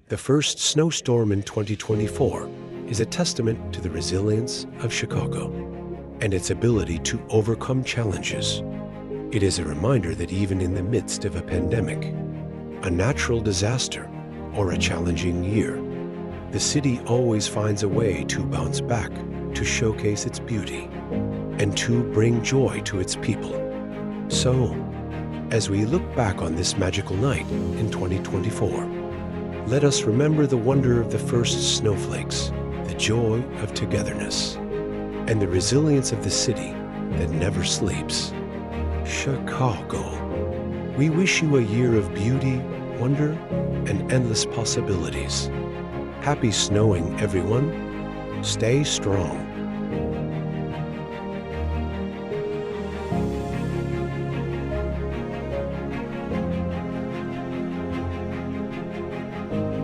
The first snowstorm in 2024 is a testament to the resilience of Chicago and its ability to overcome challenges. It is a reminder that even in the midst of a pandemic, a natural disaster, or a challenging year, the city always finds a way to bounce back, to showcase its beauty, and to bring joy to its people. So, as we look back on this magical night in 2024, let us remember the wonder of the first snowflakes, the joy of togetherness, and the resilience of the city that never sleeps. Chicago. We wish you a year of beauty, wonder, and endless possibilities. Happy snowing, everyone. Stay strong.